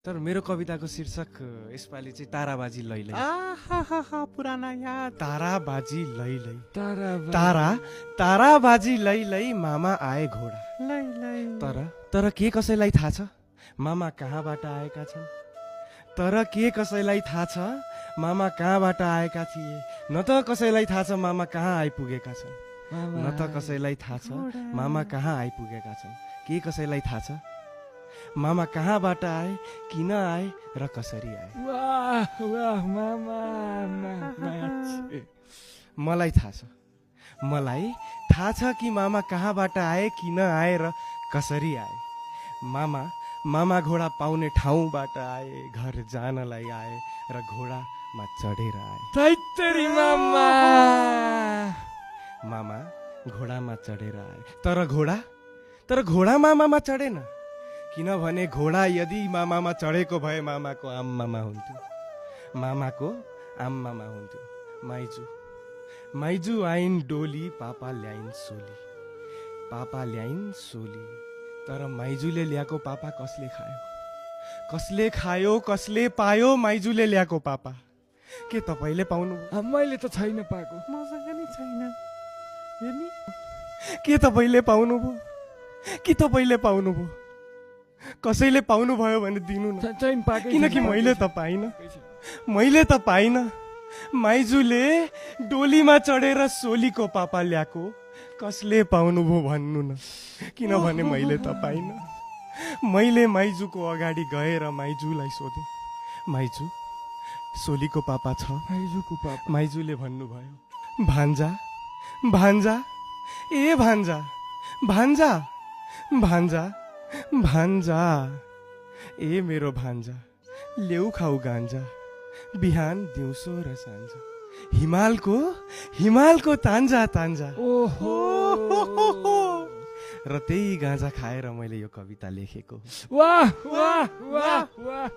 तर मेरो कविताको शीर्षक यसपालि चाहिँ ताराबाजी लैलै। आहा पुराना याद। ताराबाजी लैलै ताराबाजी लैलै मामा आए घोडा लै तर के कसैलाई थाहा छ मामा कहाँबाट आएका छन्? तर के कसैलाई थाहा छ मामा कहाँबाट आएका थिए? न त कसैलाई थाहा छ मामा कहाँ आइपुगेका छन्? न त कसैलाई थाहा छ मामा कहाँ आइपुगेका छन्? के कसैलाई थाहा छ मामा कहाँबाट आए, किन आए र कसरी आए? वाह वाह मामा। मलाई थाहा छ कि मामा कहाँबाट आए, किन आए र कसरी आए। मामा घोडा पाउने ठाउँबाट आए, घर जानलाई आए र घोडामा चढेर आए। मामा घोडामा चढेर आए, तर घोडा मामामा चढेन। किनभने घोडा यदि मामामा चढेको भए मामाको आम्मामा हुन्थ्यो। मामाको आम्मामा हुन्थ्यो। माइजू आइन् डोली, पापा ल्याइन् सोली। तर माइजूले ल्याएको पापा कसले खायो कसले पायो माइजूले ल्याएको पापा? के तपाईँले पाउनु? मैले त छैन पाएको। मसँग नि छैन। के तपाईँले पाउनुभयो? कि तपाईँले पाउनुभयो? कसैले पाउनु भयो भने दिनु न। किनकि मैले त पाइन। माइजूले डोलीमा चढेर सोलीको पापा ल्याएको कसले पाउनुभयो भन्नु न। किनभने मैले त पाइन। मैले माइजूको अगाडि गएर माइजूलाई सोधेँ, माइजू सोलीको पापा छ? माइजूले भन्नुभयो, भान्जा ए भान्जा ए मेरो भान्जा, ल्याउ खाऊ गान्जा बिहान दिउँसो र साँझ। हिमालको तान्जा ओहो र त्यही गाँजा खाएर मैले यो कविता लेखेको। वाह वाह वाह वाह।